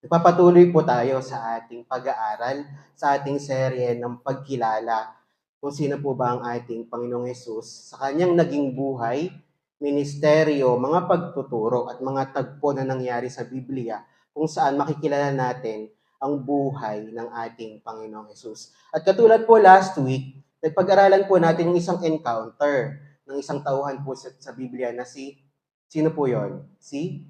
Nagpapatuloy po tayo sa ating pag-aaral, sa ating serye ng pagkilala kung sino po ba ang ating Panginoong Hesus sa kanyang naging buhay, ministeryo, mga pagtuturo at mga tagpo na nangyari sa Biblia kung saan makikilala natin ang buhay ng ating Panginoong Hesus. At katulad po last week, nagpag-aralan po natin yung isang encounter ng isang tauhan po sa Biblia na sino po yon? Si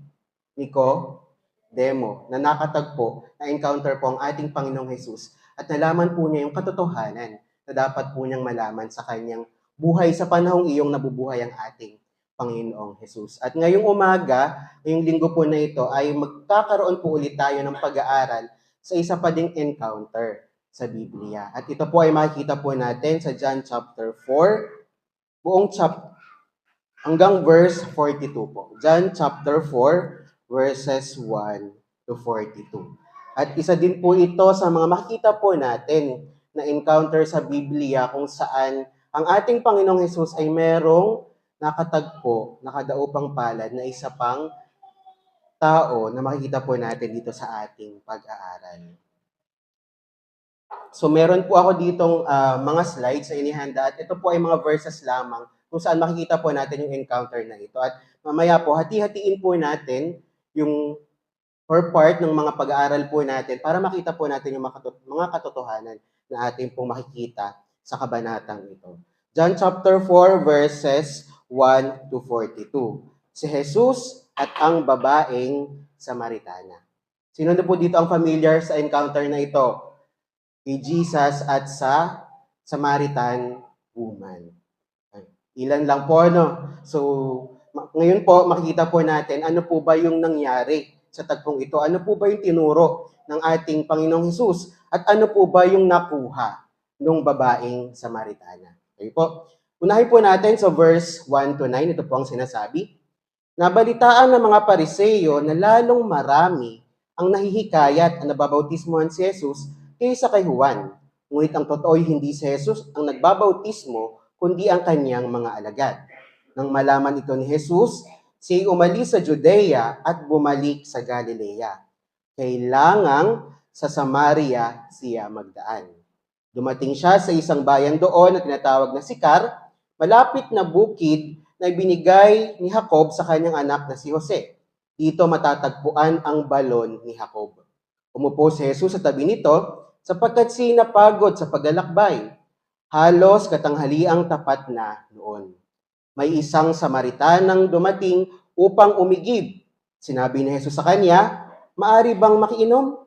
Nicodemo, na nakatagpo, na-encounter po ang ating Panginoong Hesus at nalaman po niya yung katotohanan na dapat po niyang malaman sa kanyang buhay sa panahong iyong nabubuhay ang ating Panginoong Hesus. At ngayong umaga, ngayong linggo po na ito, ay magkakaroon po ulit tayo ng pag-aaral sa isa pa ding encounter sa Biblia. At ito po ay makikita po natin sa John chapter 4, buong hanggang verse 42 po. John chapter 4, verses 1 to 42. At isa din po ito sa mga makikita po natin na encounter sa Biblia kung saan ang ating Panginoong Hesus ay merong nakatagpo, nakadaupang palad na isa pang tao na makikita po natin dito sa ating pag-aaral. So meron po ako ditong mga slides sa inihanda at ito po ay mga verses lamang kung saan makikita po natin yung encounter na ito. At mamaya po, hati-hatiin po natin yung or part ng mga pag-aaral po natin para makita po natin yung mga katotohanan na ating pong makikita sa kabanatang ito. John chapter 4 verses 1 to 42. Si Jesus at ang babaeng Samaritana. Sino na po dito ang familiar sa encounter na ito? Kay Jesus at sa Samaritan woman. Ilan lang po, no? So, ngayon po, makikita po natin ano po ba yung nangyari sa tagpong ito. Ano po ba yung tinuro ng ating Panginoong Hesus? At ano po ba yung nakuha ng babaeng Samaritana? Okay po. Unahin po natin sa verse 1 to 9. Ito po ang sinasabi. Nabalitaan ng mga Pariseyo na lalong marami ang nahihikayat at nababautismohan si Jesus kaysa kay Juan. Ngunit ang totoo ay hindi si Jesus ang nagbabautismo, kundi ang kanyang mga alagad. Nang malaman ito ni Jesus, siya'y umalis sa Judea at bumalik sa Galilea. Kailangang sa Samaria siya magdaan. Dumating siya sa isang bayan doon na tinatawag na Sicar, malapit na bukid na ibinigay ni Jacob sa kanyang anak na si Jose. Dito matatagpuan ang balon ni Jacob. Umupo si Jesus sa tabi nito sapagkat siya napagod sa paglalakbay. Halos katanghaliang tapat na noon. May isang Samaritanang dumating upang umigib. Sinabi ni Jesus sa kanya, "Maari bang makiinom?"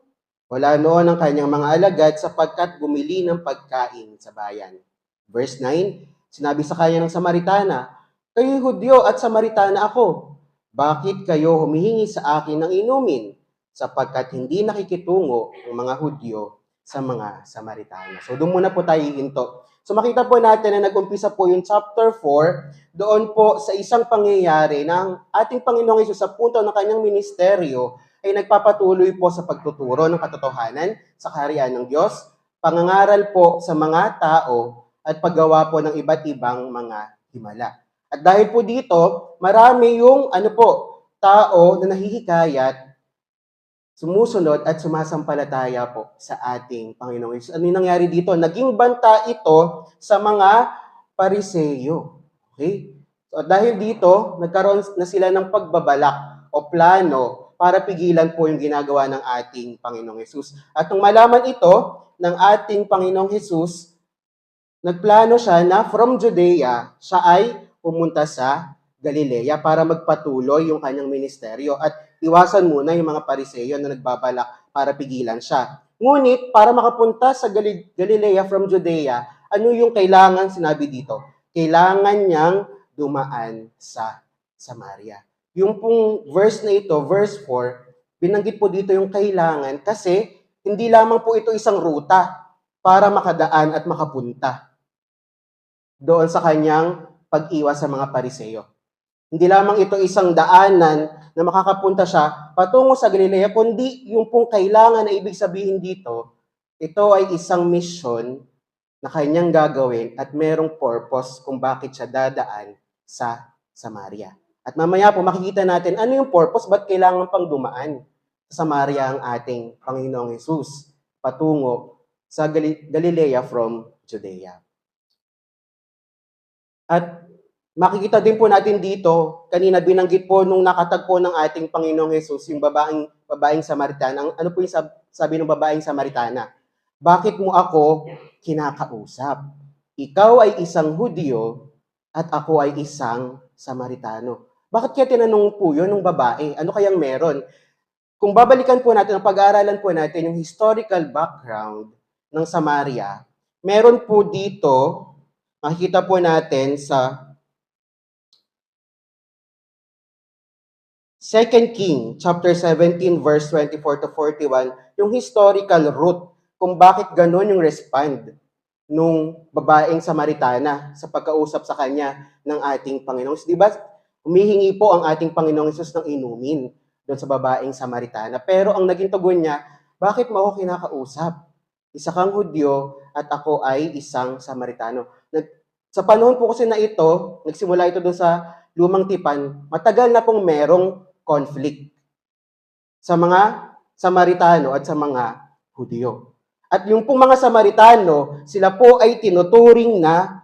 Wala noon ang kanyang mga alagad sapagkat bumili ng pagkain sa bayan. Verse 9, sinabi sa kanya ng Samaritana, "Kayo'y Hudyo at Samaritana ako. Bakit kayo humihingi sa akin ng inumin? Sapagkat hindi nakikitungo ang mga Hudyo sa mga Samaritana." So doon muna po tayo iinto. So makita po natin na nag-umpisa po yung chapter 4 doon po sa isang pangyayari ng ating Panginoong Hesus sa punto ng kanyang ministeryo ay nagpapatuloy po sa pagtuturo ng katotohanan sa kaharian ng Diyos, pangangaral po sa mga tao at paggawa po ng iba't ibang mga himala. At dahil po dito, marami yung tao na nahihikayat, sumusunod at sumasampalataya po sa ating Panginoong Hesus. Ano yung nangyari dito? Naging banta ito sa mga Pariseyo. Okay? So dahil dito, nagkaroon na sila ng pagbabalak o plano para pigilan po yung ginagawa ng ating Panginoong Hesus. At nung malaman ito ng ating Panginoong Hesus, nagplano siya na from Judea, siya ay pumunta sa Galilea para magpatuloy yung kanyang ministeryo at iwasan muna yung mga Pariseyo na nagbabalak para pigilan siya. Ngunit para makapunta sa Galilea from Judea, ano yung kailangan sinabi dito? Kailangan niyang dumaan sa Samaria. Yung pong verse na ito, verse 4, binanggit po dito yung kailangan kasi hindi lamang po ito isang ruta para makadaan at makapunta doon sa kanyang pag-iwas sa mga Pariseyo. Hindi lamang ito isang daanan na makakapunta siya patungo sa Galilea, kundi yung pong kailangan na ibig sabihin dito, ito ay isang mission na kanyang gagawin at merong purpose kung bakit siya dadaan sa Samaria. At mamaya po makikita natin ano yung purpose, ba't kailangan pang dumaan sa Samaria ang ating Panginoong Jesus patungo sa Galilea from Judea. At makikita din po natin dito, kanina binanggit po nung nakatagpo ng ating Panginoong Jesus, yung babaeng Samaritana. Ano po yung sabi ng babaeng Samaritana? Bakit mo ako kinakausap? Ikaw ay isang Hudyo at ako ay isang Samaritano. Bakit kaya tinanong po yun ng babae? Ano kayang meron? Kung babalikan po natin, ang pag-aaralan po natin yung historical background ng Samaria, meron po dito, makikita po natin sa 2 King, chapter 17, verse 24 to 41, yung historical root kung bakit ganun yung respond nung babaeng Samaritana sa pagkausap sa kanya ng ating Panginoon. Di ba, humihingi po ang ating Panginoong Hesus ng inumin doon sa babaeng Samaritana. Pero ang naging tugon niya, bakit mo ako kinakausap? Isa kang Hudyo at ako ay isang Samaritano. Sa panahon po kasi na ito, nagsimula ito doon sa Lumang Tipan, matagal na pong merong conflict sa mga Samaritano at sa mga Hudyo. At yung pong mga Samaritano, sila po ay tinuturing na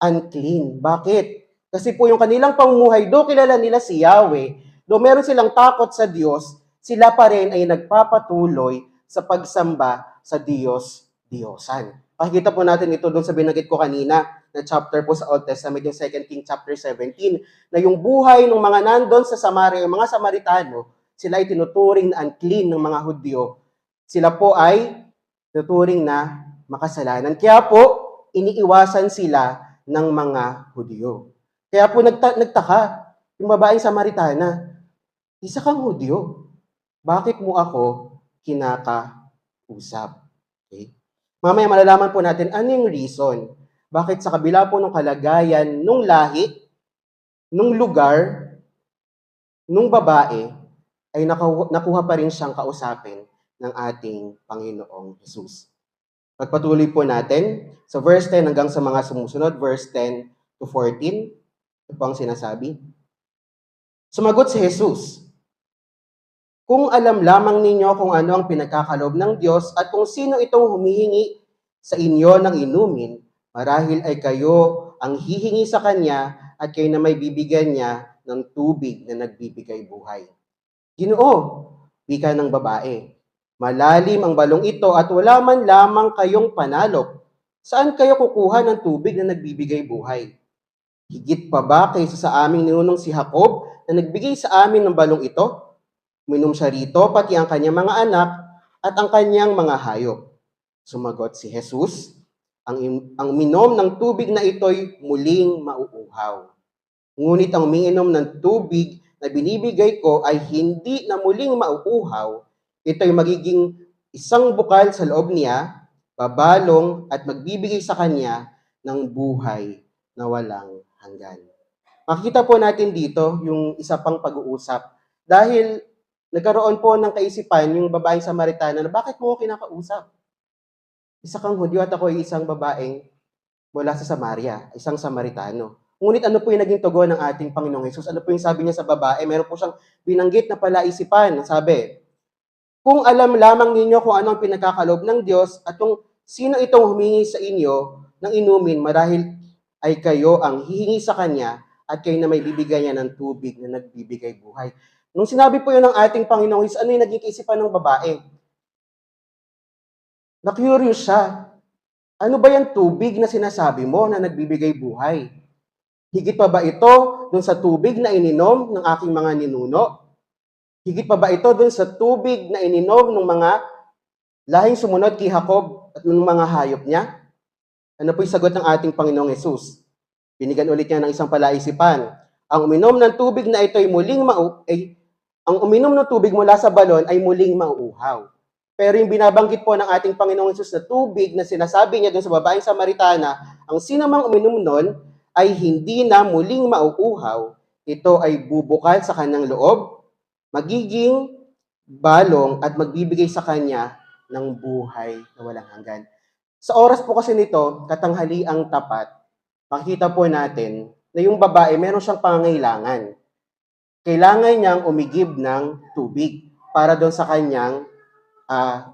unclean. Bakit? Kasi po yung kanilang pamumuhay, do kilala nila si Yahweh, do meron silang takot sa Diyos, sila pa rin ay nagpapatuloy sa pagsamba sa Diyos-Diyosan. Pakikita po natin ito doon sa binanggit ko kanina, na chapter po sa Old Testament, yung 2 King chapter 17, na yung buhay ng mga nandun sa Samaria, yung mga Samaritano, sila ay tinuturing na unclean ng mga Hudyo. Sila po ay tinuturing na makasalanan. Kaya po, iniiwasan sila ng mga Hudyo. Kaya po nagtaka, yung babaeng Samaritana, isa kang Hudyo, bakit mo ako kinakausap? Okay? Mamaya malalaman po natin ano yung reason. Bakit sa kabila po ng kalagayan nung lahi, nung lugar, nung babae, ay nakuha pa rin siyang kausapin ng ating Panginoong Jesus. Pagpatuloy po natin sa verse 10 hanggang sa mga sumusunod, verse 10 to 14, ito po ang sinasabi. Sumagot si Jesus, kung alam lamang ninyo kung ano ang pinagkakaloob ng Diyos at kung sino itong humihingi sa inyo ng inumin, marahil ay kayo ang hihingi sa Kanya at kayo na may bibigyan niya ng tubig na nagbibigay buhay. Ginoo, wika ng babae, malalim ang balong ito at wala man lamang kayong panalok. Saan kayo kukuha ng tubig na nagbibigay buhay? Higit pa ba kaysa sa aming ninunong si Jacob na nagbigay sa amin ng balong ito? Uminom siya rito, pati ang kanyang mga anak at ang kanyang mga hayop. Sumagot si Jesus, ang minom ng tubig na ito'y muling mauuhaw. Ngunit ang umiinom ng tubig na binibigay ko ay hindi na muling mauuhaw. Ito'y magiging isang bukal sa loob niya, babalong at magbibigay sa kanya ng buhay na walang hanggan. Makikita po natin dito yung isa pang pag-uusap. Dahil nagkaroon po ng kaisipan yung babaeng Samaritana na bakit mo ako kinakausap? Isa kang Hudyo at ako ay isang babaeng mula sa Samaria, isang Samaritano. Ngunit ano po yung naging tugon ng ating Panginoong Jesus? Ano po yung sabi niya sa babae? Meron po siyang binanggit na palaisipan. Sabi, kung alam lamang ninyo kung ano ang pinagkakaloob ng Diyos at kung sino itong humingi sa inyo ng inumin, marahil ay kayo ang hihingi sa Kanya at kayo na may bibigyan niya ng tubig na nagbibigay buhay. Nung sinabi po yun ng ating Panginoong Jesus, ano yung naging kaisipan ng babae? Na-curious siya. Ano ba yung tubig na sinasabi mo na nagbibigay buhay? Higit pa ba ito dun sa tubig na ininom ng aking mga ninuno? Higit pa ba ito dun sa tubig na ininom ng mga lahing sumunod kay Jacob at ng mga hayop niya? Ano po yung sagot ng ating Panginoong Jesus? Binigyan ulit niya ng isang palaisipan. Ang uminom ng tubig na ito ay ang uminom ng tubig mula sa balon ay muling mauuhaw. Pero yung binabanggit po ng ating Panginoong Jesus na tubig na sinasabi niya dun sa babaeng Samaritana, ang sinamang uminom nun ay hindi na muling mauuhaw. Ito ay bubukal sa kanyang loob, magiging balong at magbibigay sa kanya ng buhay na walang hanggan. Sa oras po kasi nito, katanghaliang tapat, makikita po natin na yung babae meron siyang pangangailangan. Kailangan niyang umigib ng tubig. para doon sa kanyang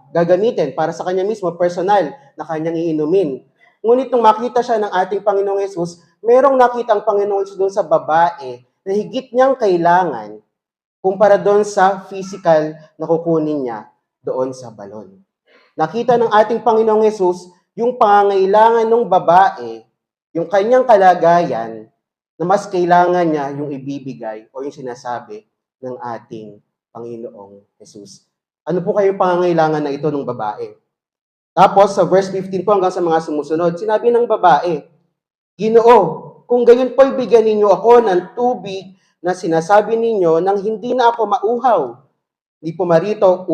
gagamitin, para sa kanya mismo, personal, na kanyang iinumin. Ngunit nung makita siya ng ating Panginoong Yesus, merong nakita ang Panginoong Yesus doon sa babae na higit niyang kailangan kumpara doon sa physical na kukunin niya doon sa balon. Nakita ng ating Panginoong Yesus yung pangangailangan ng babae, yung kanyang kalagayan, na mas kailangan niya yung ibibigay o yung sinasabi ng ating Panginoong Yesus. Ano po kayo pangangailangan na ito ng babae? Tapos sa verse 15 po hanggang sa mga sumusunod, sinabi ng babae, Ginoo, kung ganyan po'y bigyan ninyo ako ng tubig na sinasabi ninyo nang hindi na ako mauhaw, di pumarito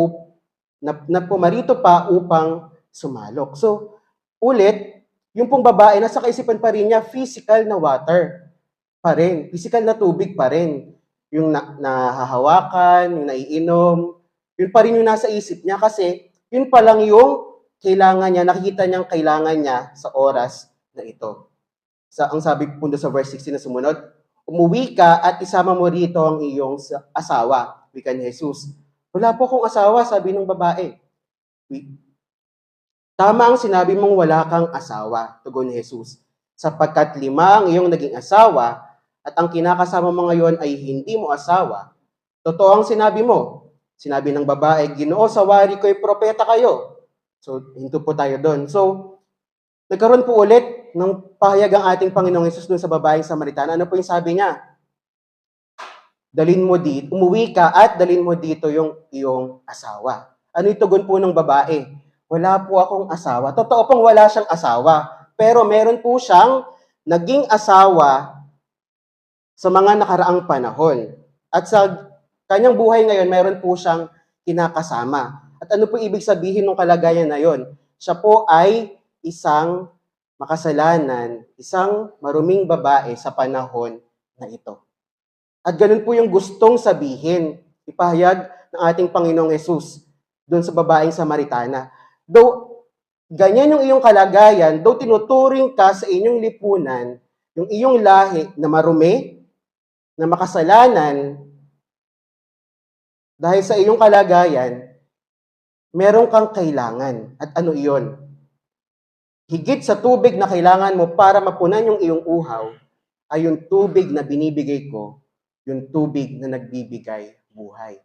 pa upang sumalok. So, ulit, yung pong babae, nasa kaisipan pa rin niya, physical na water pa rin, physical na tubig pa rin. Yung nahahawakan, yung naiinom, yun pa rin yung nasa isip niya kasi yun pa lang yung kailangan niya, nakikita niyang kailangan niya sa oras na ito. Ang sabi po sa verse 16 na sumunod, umuwi ka at isama mo rito ang iyong asawa, wika ni Jesus. Wala po akong asawa, sabi ng babae. Tama ang sinabi mong wala kang asawa, tugon ni Jesus. Sapagkat 5 ang iyong naging asawa at ang kinakasama mo ngayon ay hindi mo asawa. Totoo ang sinabi mo. Sinabi ng babae, Ginoo, sa wari ko'y propeta kayo. So, hinto po tayo doon. So, nagkaroon po ulit ng pahayag ang ating Panginoong Yesus doon sa babaeng Samaritana. Ano po yung sabi niya? Umuwi ka at dalhin mo dito yung iyong asawa. Ano yung tugon po ng babae? Wala po akong asawa. Totoo pong wala siyang asawa. Pero meron po siyang naging asawa sa mga nakaraang panahon. At sa kanyang buhay ngayon, meron po siyang kinakasama. At ano po ibig sabihin ng kalagayan na yon? Siya po ay isang makasalanan, isang maruming babae sa panahon na ito. At ganun po yung gustong sabihin, ipahayag ng ating Panginoong Yesus doon sa babaeng Samaritana. Though ganyan yung iyong kalagayan, though tinuturing ka sa inyong lipunan, yung iyong lahi na marumi, na makasalanan, dahil sa iyong kalagayan, meron kang kailangan. At ano iyon? Higit sa tubig na kailangan mo para mapunan yung iyong uhaw, ay yung tubig na binibigay ko, yung tubig na nagbibigay buhay.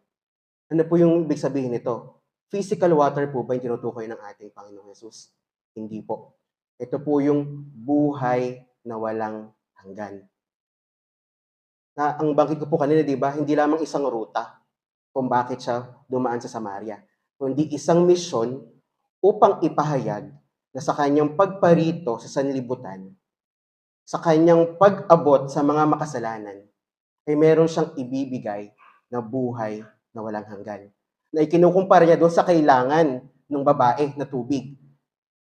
Ano po yung ibig sabihin nito? Physical water po ba yung tinutukoy ng ating Panginoong Yesus? Hindi po. Ito po yung buhay na walang hanggan. Na ang banggit ko po kanina, di ba, hindi lamang isang ruta kung bakit siya dumaan sa Samaria, kundi isang misyon upang ipahayag na sa kanyang pagparito sa sanlibutan, sa kanyang pag-abot sa mga makasalanan, ay meron siyang ibibigay na buhay na walang hanggan. Na ikinukumpara niya doon sa kailangan ng babae na tubig.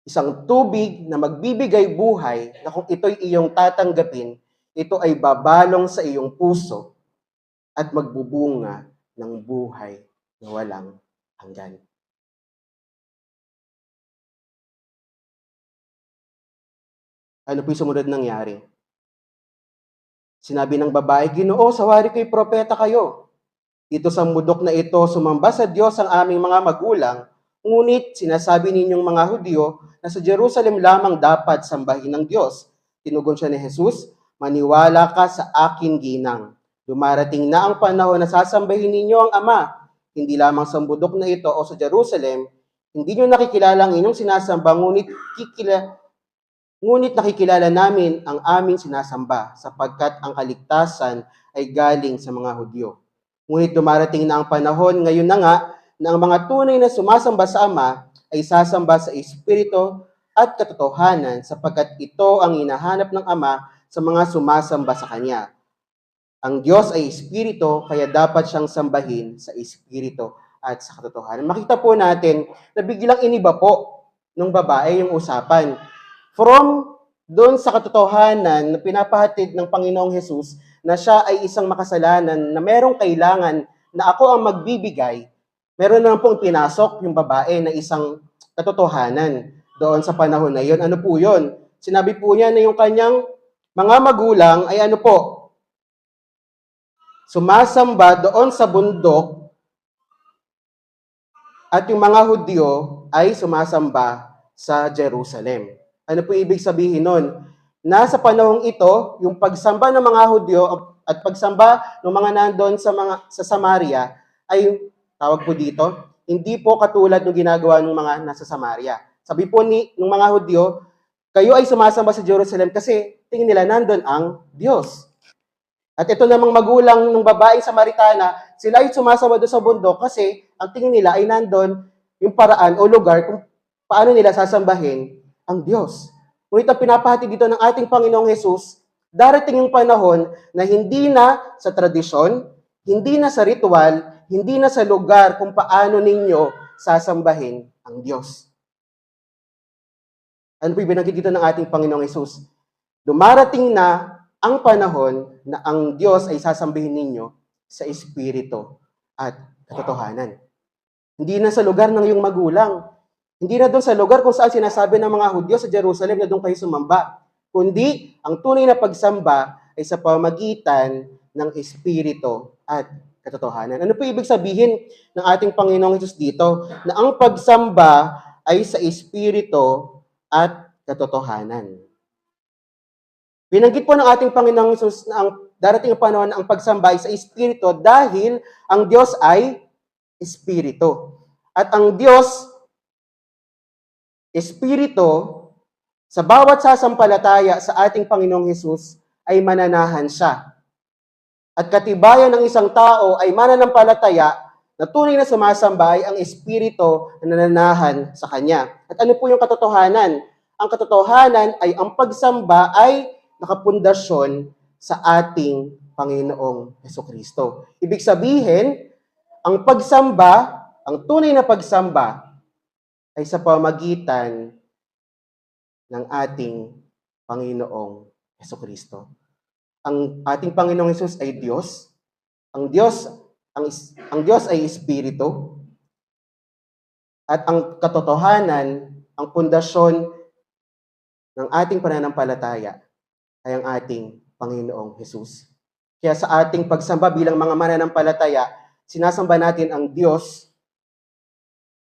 Isang tubig na magbibigay buhay na kung ito'y iyong tatanggapin, ito ay babalong sa iyong puso at magbubunga ng buhay na walang hanggan. Ano po yung sumunod nangyari? Sinabi ng babae, Ginoo, sa wari ko'y propeta kayo. Dito sa mundok na ito, sumamba sa Diyos ang aming mga magulang, ngunit sinasabi ninyong mga Hudyo na sa Jerusalem lamang dapat sambahin ng Diyos. Tinugon siya ni Jesus, maniwala ka sa aking ginang. Dumarating na ang panahon na sasambahin ninyo ang Ama, hindi lamang sa mundok na ito o sa Jerusalem, hindi nyo nakikilala ang inyong sinasamba, ngunit nakikilala namin ang aming sinasamba, sapagkat ang kaligtasan ay galing sa mga Hudyo. Ngunit dumarating na ang panahon, ngayon na nga, na ang mga tunay na sumasamba sa Ama ay sasamba sa Espiritu at katotohanan, sapagkat ito ang hinahanap ng Ama sa mga sumasamba sa Kanya. Ang Diyos ay Espiritu, kaya dapat siyang sambahin sa Espiritu at sa katotohanan. Makita po natin na biglang iniba po ng babae yung usapan. From doon sa katotohanan na pinapahatid ng Panginoong Hesus na siya ay isang makasalanan na merong kailangan na ako ang magbibigay, meron na pong pinasok yung babae na isang katotohanan doon sa panahon na yun. Ano po yun? Sinabi po niya na yung kanyang mga magulang ay ano po? Sumasamba doon sa bundok at yung mga Hudyo ay sumasamba sa Jerusalem. Ano po ibig sabihin nun? Nasa panahong ito, yung pagsamba ng mga Hudyo at pagsamba ng mga nandun sa Samaria ay tawag po dito, hindi po katulad ng ginagawa ng mga nasa Samaria. Sabi po ng mga Hudyo, kayo ay sumasamba sa Jerusalem kasi tingin nila nandun ang Diyos. At ito namang magulang ng babaeng Samaritana, sila ay sumasamba doon sa bundok kasi ang tingin nila ay nandun yung paraan o lugar kung paano nila sasambahin ang Diyos. Ngunit ang pinapahati dito ng ating Panginoong Hesus, darating yung panahon na hindi na sa tradisyon, hindi na sa ritual, hindi na sa lugar kung paano ninyo sasambahin ang Diyos. Ano po ibinanggit dito ng ating Panginoong Hesus? Dumarating na ang panahon na ang Diyos ay sasambihin ninyo sa Espiritu at katotohanan. Hindi na sa lugar ng iyong magulang. Hindi na doon sa lugar kung saan sinasabi ng mga Hudyo sa Jerusalem na doon kayo sumamba. Kundi, ang tunay na pagsamba ay sa pamagitan ng Espiritu at katotohanan. Ano po ibig sabihin ng ating Panginoong Hesus dito? Na ang pagsamba ay sa Espiritu at katotohanan. Binanggit po ng ating Panginoong Hesus na ang darating ang panahon na ang pagsamba ay sa Espiritu dahil ang Diyos ay Espiritu. At ang Diyos, Espiritu, sa bawat sasampalataya sa ating Panginoong Hesus ay mananahan siya. At katibayan ng isang tao ay mananampalataya na tunay na sumasamba ay ang Espiritu na nananahan sa Kanya. At ano po yung katotohanan? Ang katotohanan ay ang pagsamba ay nakapundasyon sa ating Panginoong Hesukristo. Ibig sabihin, ang pagsamba, ang tunay na pagsamba, ay sa pamagitan ng ating Panginoong Hesukristo. Ang ating Panginoong Hesus ay Diyos. Ang Diyos ay Espiritu. At ang katotohanan, ang pundasyon ng ating pananampalataya ay ang ating Panginoong Hesus. Kaya sa ating pagsamba bilang mga mananampalataya, sinasamba natin ang Diyos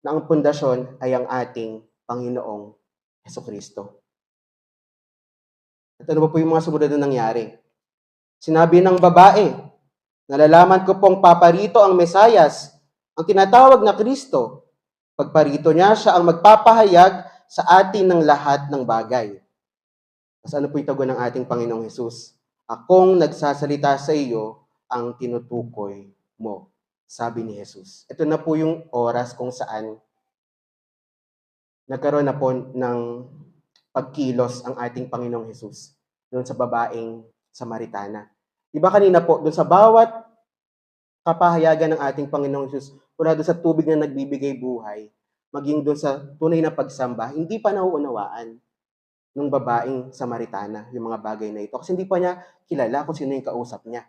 na ang pundasyon ay ang ating Panginoong Hesukristo. At ano ba po yung mga sumunod na nangyari? Sinabi ng babae, nalalaman ko pong paparito ang Mesayas, ang tinatawag na Kristo. Pagparito niya, siya ang magpapahayag sa atin ng lahat ng bagay. Mas ano po yung tago ng ating Panginoong Hesus? Akong nagsasalita sa iyo ang tinutukoy mo, sabi ni Hesus. Ito na po yung oras kung saan nagkaroon na po ng pagkilos ang ating Panginoong Hesus doon sa babaeng Samaritana. Diba kanina po, doon sa bawat kapahayagan ng ating Panginoong Hesus, mula doon sa tubig na nagbibigay buhay, maging doon sa tunay na pagsamba, hindi pa nauunawaan ng babaeng Samaritana yung mga bagay na ito. Kasi hindi pa niya kilala kung sino yung kausap niya.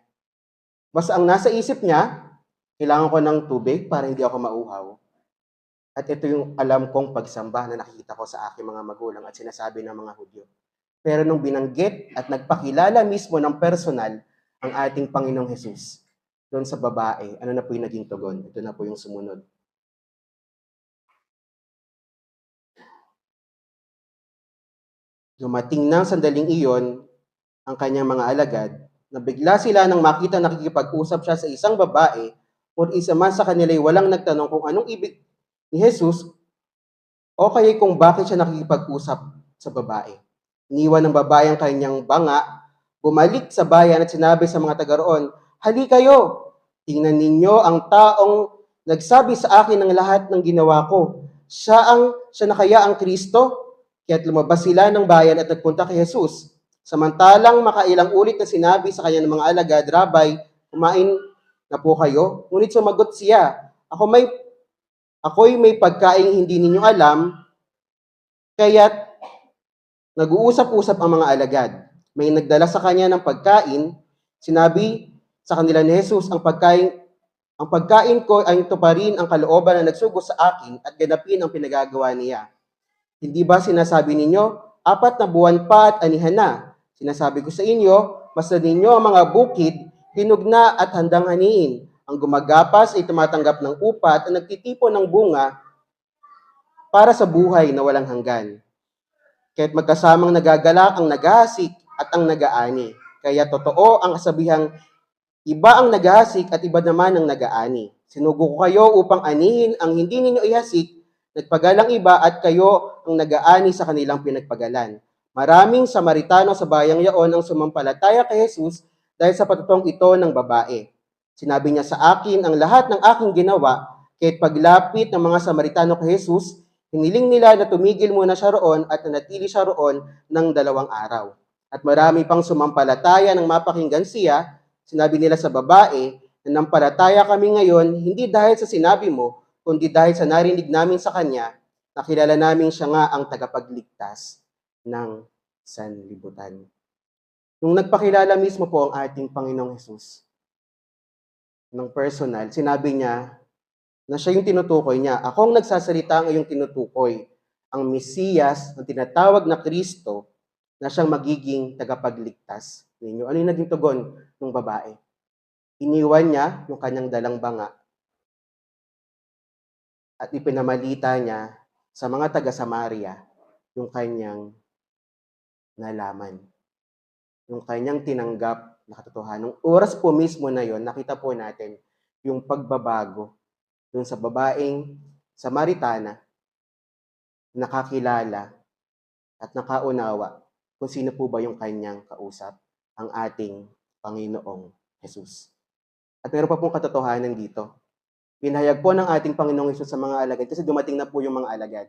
Basta ang nasa isip niya, kailangan ko ng tubig para hindi ako mauhaw. At ito yung alam kong pagsamba na nakikita ko sa aking mga magulang at sinasabi ng mga Hudyo. Pero nung binanggit at nagpakilala mismo ng personal ang ating Panginoong Hesus doon sa babae, ano na po yung naging tugon? Ito na po yung sumunod. Dumating ng sandaling iyon ang kanyang mga alagad, na bigla sila nang makita nakikipag-usap siya sa isang babae, o isa man sa kanila ay walang nagtanong kung anong ibig ni Jesus o kaya kung bakit siya nakikipag-usap sa babae. Iniwan ng babae ang kanyang banga, bumalik sa bayan at sinabi sa mga taga roon, "Hali kayo, tingnan ninyo ang taong nagsabi sa akin ng lahat ng ginawa ko. Siya na kaya ang Kristo?" Kaya't lumabas sila ng bayan at nagpunta kay Jesus. Samantalang makailang ulit na sinabi sa kanya ng mga alagad, "Rabay, kumain na po kayo?" Ngunit sumagot siya, Ako'y may pagkaing hindi ninyo alam, kaya't nag-uusap-usap ang mga alagad. May nagdala sa kanya ng pagkain, sinabi sa kanila ni Jesus, ang pagkain ko ay tuparin ang kalooban na nagsugo sa akin at ganapin ang pinagagawa niya. Hindi ba sinasabi ninyo, 4 na buwan pa at anihan na? Sinasabi ko sa inyo, masdan ninyo ang mga bukid, hinog na at handang haniin. Ang gumagapas ay tumatanggap ng upa at ang nagtitipon ng bunga para sa buhay na walang hanggan. Kaya't magkasamang nagagalak ang naghahasik at ang nagaani. Kaya totoo ang kasabihang iba ang naghahasik at iba naman ang nagaani. Sinugo ko kayo upang anihin ang hindi ninyo ihasik, nagpagalang iba at kayo ang nagaani sa kanilang pinagpagalan. Maraming Samaritano sa bayang yaon ang sumampalataya kay Jesus dahil sa patutong ito ng babae. Sinabi niya sa akin ang lahat ng aking ginawa, kaya't paglapit ng mga Samaritano kay Jesus, hiniling nila na tumigil muna siya roon at nanatili siya roon ng 2 araw. At marami pang sumampalataya nang mapakinggan siya. Sinabi nila sa babae, nanampalataya kami ngayon hindi dahil sa sinabi mo, kundi dahil sa narinig namin sa kanya, nakilala namin siya nga ang tagapagligtas ng sanlibutan. Nung nagpakilala mismo po ang ating Panginoong Hesus ng personal, sinabi niya na siya yung tinutukoy niya. Ako ang nagsasalita ngayong tinutukoy, ang Mesiyas, ang tinatawag na Kristo, na siyang magiging tagapagligtas ninyo. Ano yung naging tugon ng babae? Iniwan niya yung kanyang dalang banga at ipinamalita niya sa mga taga-Samaria yung kanyang nalaman, yung kanyang tinanggap na katotohanan. Nung oras po mismo na yon, nakita po natin yung pagbabago dun sa babaeng Samaritana, nakakilala at nakaunawa kung sino po ba yung kanyang kausap, ang ating Panginoong Jesus. At meron pa pong katotohanan dito. Pinahayag po ng ating Panginoong Jesus sa mga alagad kasi dumating na po yung mga alagad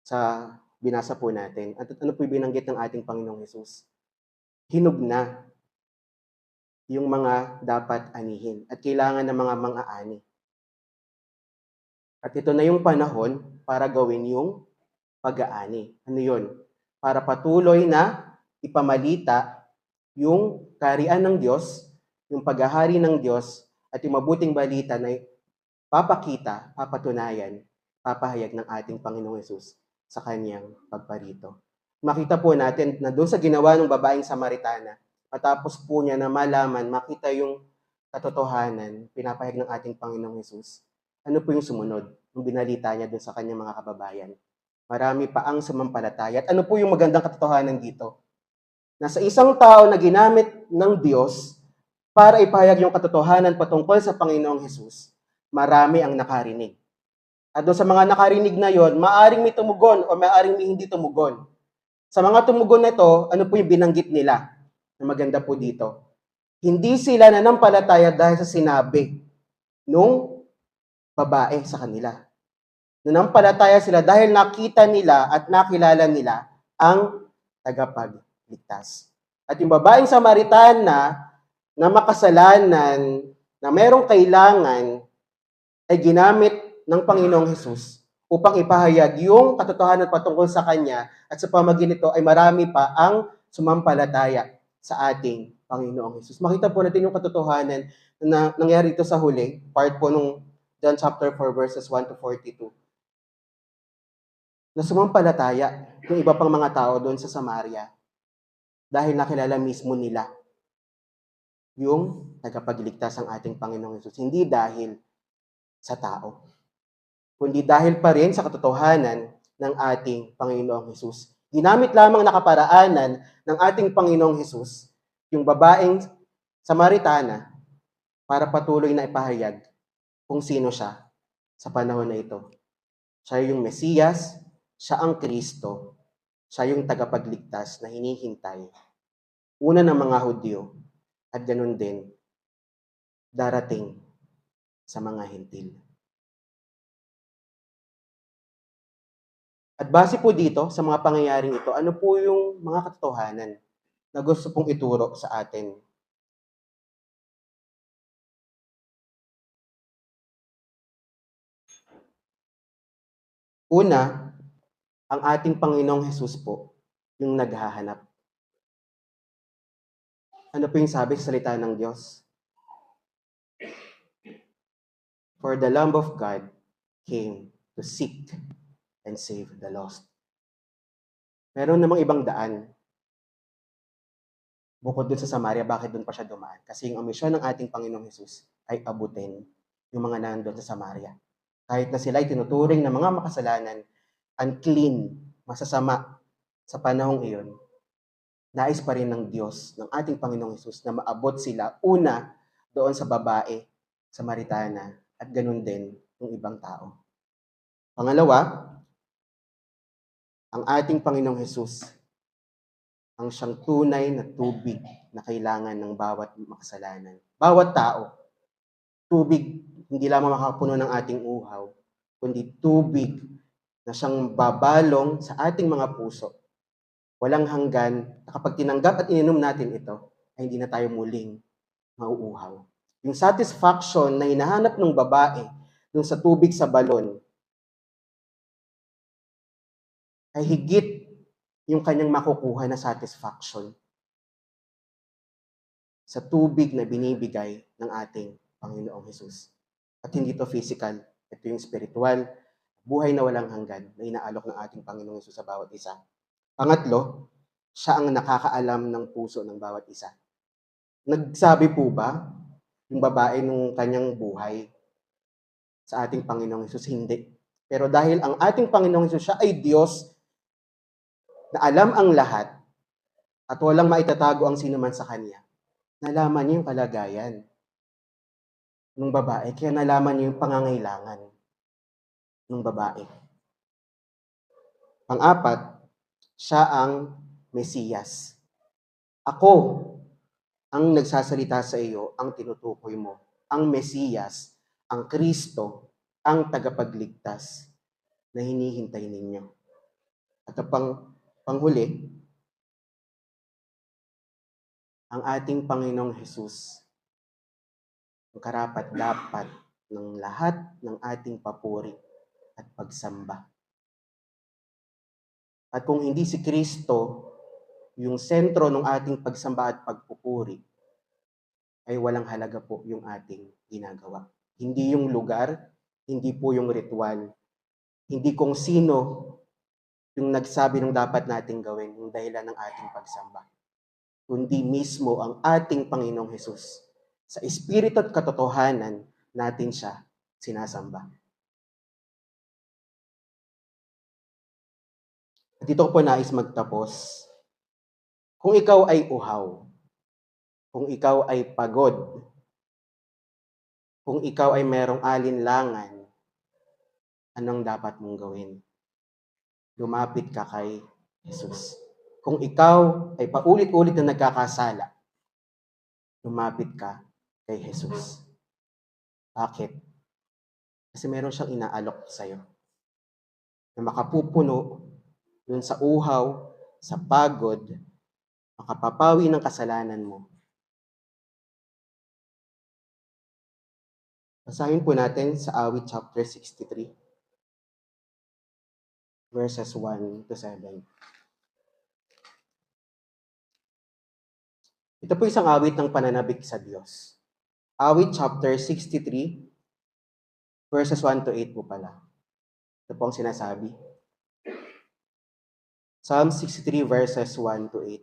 sa binasa po natin. At ano po yung binanggit ng ating Panginoong Jesus? Hinog na yung mga dapat anihin at kailangan ng mga mang-aani. At ito na yung panahon para gawin yung pag-aani. Ano yun? Para patuloy na ipamalita yung kaharian ng Diyos, yung paghahari ng Diyos, at yung mabuting balita na papakita, papatunayan, papahayag ng ating Panginoong Hesus sa kanyang pagparito. Makita po natin na doon sa ginawa ng babaeng Samaritana, matapos po niya na malaman, makita yung katotohanan, pinapahayag ng ating Panginoong Hesus. Ano po yung sumunod? Yung binalita niya doon sa kanyang mga kababayan. Marami pa ang sumampalataya. At ano po yung magandang katotohanan dito? Na sa isang tao na ginamit ng Diyos para ipahayag yung katotohanan patungkol sa Panginoong Hesus, marami ang nakarinig. At doon sa mga nakarinig na yon, maaring may tumugon o maaring may hindi tumugon. Sa mga tumugon na ito, ano po yung binanggit nila? Na maganda po dito. Hindi sila nanampalataya dahil sa sinabi nung babae sa kanila. Nanampalataya sila dahil nakita nila at nakilala nila ang tagapagligtas. At yung babaeng Samaritana na makasalanan, na merong kailangan, ay ginamit ng Panginoong Hesus upang ipahayag yung katotohanan patungkol sa Kanya at sa pamamagitan nito ay marami pa ang sumampalataya sa ating Panginoong Hesus. Makita po natin yung katotohanan na nangyari ito sa huli, part po nung John chapter 4 verses 1 to 42. Na sumampalataya yung iba pang mga tao doon sa Samaria dahil nakilala mismo nila yung tagapagligtas ng ating Panginoong Hesus. Hindi dahil sa tao, kundi dahil pa rin sa katotohanan ng ating Panginoong Hesus. Ginamit lamang na kaparaanan ng ating Panginoong Hesus yung babaeng Samaritana para patuloy na ipahayag kung sino siya sa panahon na ito. Siya yung Mesiyas, siya ang Kristo, siya yung tagapagligtas na hinihintay. Una ng mga Hudyo at ganun din darating sa mga Hentil. At base po dito sa mga pangyayaring ito, ano po yung mga katotohanan na gusto pong ituro sa atin? Una, ang ating Panginoong Hesus po, yung naghahanap. Ano po yung sabi sa salita ng Diyos? For the Lamb of God came to seek and save the lost. Meron namang ibang daan. Bukod dun sa Samaria, bakit dun pa siya dumaan? Kasi yung misyon ng ating Panginoong Hesus ay abutin yung mga nandun sa Samaria. Kahit na sila ay tinuturing na mga makasalanan, unclean, masasama sa panahong iyon, nais pa rin ng Diyos, ng ating Panginoong Hesus na maabot sila una doon sa babae, sa Samaritana, at ganun din ng ibang tao. Pangalawa, ang ating Panginoong Hesus ang siyang tunay na tubig na kailangan ng bawat makasalanan. Bawat tao, tubig hindi lamang makapuno ng ating uhaw, kundi tubig na siyang babalong sa ating mga puso. Walang hanggan na kapag tinanggap at ininom natin ito, ay hindi na tayo muling mauuhaw. Yung satisfaction na hinahanap ng babae dun sa tubig sa balon ay higit yung kanyang makukuha na satisfaction sa tubig na binibigay ng ating Panginoong Hesus. At hindi to physical, ito yung spiritual, buhay na walang hanggan na inaalok ng ating Panginoong Hesus sa bawat isa. Pangatlo, siya ang nakakaalam ng puso ng bawat isa. Nagsabi po ba yung babae nung kanyang buhay sa ating Panginoong Hesus? Hindi. Pero dahil ang ating Panginoong Hesus, siya ay Diyos na alam ang lahat at walang maitatago ang sino man sa Kanya, nalaman niya yung kalagayan ng babae, kaya nalaman niya yung pangangailangan ng babae. Pang-apat, siya ang Mesiyas. Ako ang nagsasalita sa iyo, ang tinutukoy mo. Ang Mesiyas, ang Kristo, ang tagapagligtas na hinihintay ninyo. At panghuli, ang ating Panginoong Hesus, ang karapat-dapat ng lahat ng ating papuri at pagsamba. At kung hindi si Kristo yung sentro ng ating pagsamba at pagpupuri, ay walang halaga po yung ating ginagawa. Hindi yung lugar, hindi po yung ritual, hindi kung sino yung nagsabi ng dapat nating gawin, yung dahilan ng ating pagsamba, kundi mismo ang ating Panginoong Hesus. Sa espiritu at katotohanan natin siya sinasamba. At dito ko po nais magtapos. Kung ikaw ay uhaw, kung ikaw ay pagod, kung ikaw ay merong alinlangan, anong dapat mong gawin? Lumapit ka kay Jesus. Kung ikaw ay paulit-ulit na nagkakasala, lumapit ka kay Jesus. Bakit? Kasi meron siyang inaalok sa'yo na makapupuno dun sa uhaw, sa pagod, makapapawi ng kasalanan mo. Basahin po natin sa Awit chapter 63, verses 1 to 7. Ito po isang awit ng pananabik sa Diyos. Awit chapter 63, verses 1 to 8 po pala. Ito po ang sinasabi. Psalm 63 verses 1 to 8.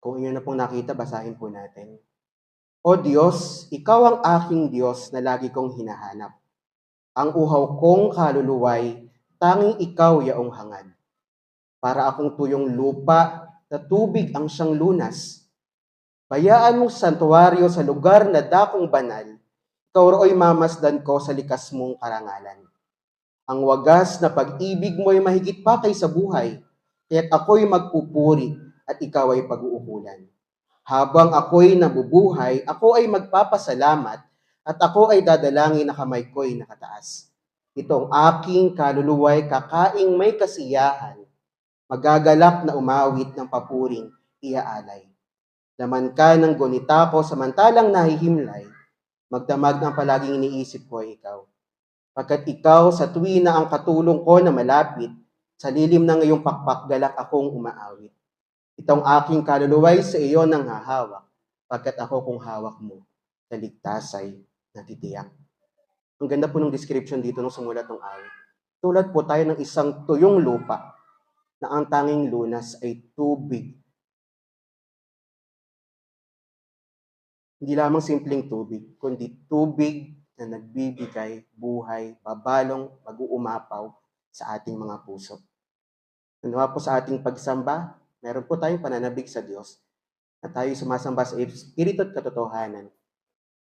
Kung inyo na pong nakita, basahin po natin. O Diyos, ikaw ang aking Diyos na lagi kong hinahanap. Ang uhaw kong kaluluway, tanging ikaw yaong hangad. Para akong tuyong lupa na tubig ang siyang lunas. Bayaan mong santuaryo sa lugar na dakong banal. Ikaw roo'y mamasdan ko sa likas mong karangalan. Ang wagas na pag-ibig mo'y mahigit pa kaysa buhay, kaya't ako'y magpupuri at ikaw ay pag-uukulan. Habang ako'y nabubuhay, ako ay magpapasalamat at ako ay dadalangin na kamay ko'y nakataas. Itong aking kaluluway kakaing may kasiyahan, magagalak na umawit ng papuring iaalay. Laman ka ng gunita ko samantalang nahihimlay, magdamag ng palaging iniisip ko ay ikaw. Pagkat ikaw sa tuwi na ang katulong ko na malapit, sa lilim ng iyong pakpakgalak akong umaawit. Itong aking kaluluway sa iyo nang hahawak, pagkat ako kung hawak mo, sa ligtas ay natitiyak. Ang ganda po ng description dito nung sumulat ng awit. Tulad po tayo ng isang tuyong lupa na ang tanging lunas ay tubig. Hindi lamang simpleng tubig, kundi tubig na nagbibigay buhay, babalong mag-uumapaw sa ating mga puso. Nawa po sa ating pagsamba, meron po tayong pananabik sa Diyos na tayo sumasamba sa Espiritu at katotohanan.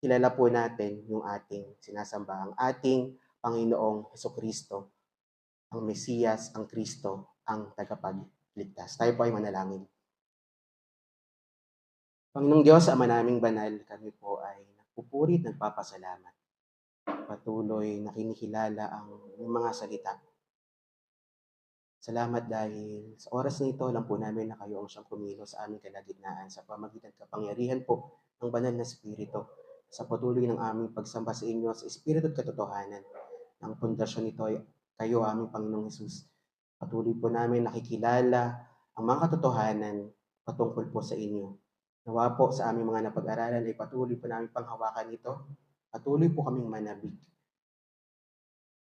Kilala po natin yung ating sinasamba, ang ating Panginoong Hesukristo, ang Mesiyas, ang Kristo, ang tagapagligtas. Tayo po ay manalangin. Panginoong Diyos, Ama naming banal, kami po ay nagpupuri at nagpapasalamat. Patuloy na kinikilala ang mga salita. Salamat dahil sa oras na ito, alam po namin na kayo ang siyang kumilos sa aming kalagitnaan sa pamagitan kapangyarihan po ng banal na Espiritu sa patuloy ng aming pagsamba sa inyo sa Espiritu at katotohanan. Ang pundasyon nito ay kayo, aming Panginoong Hesus. Patuloy po namin nakikilala ang mga katotohanan patungkol po sa inyo. Nawa po sa aming mga napag-aralan ay patuloy po namin panghawakan ito. Patuloy po kaming manabik.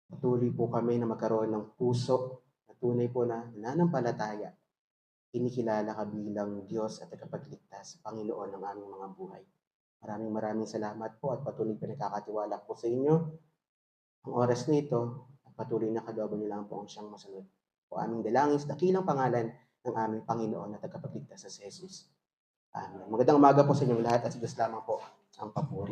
Patuloy po kami na magkaroon ng puso na tunay po na nananampalataya. Kinikilala ka bilang Diyos at tagapagligtas, Panginoon ng aming mga buhay. Maraming salamat po at patuloy pinagkakatiwala po sa inyo. Ang oras na ito, at patuloy na kalooban niyo lang po ang siyang masunod. O aming dalangin sa dakilang pangalan ng aming Panginoon at tagapagligtas na si Jesus. Amen. Magandang umaga po sa inyong lahat at sa Diyos lamang po ang papuri.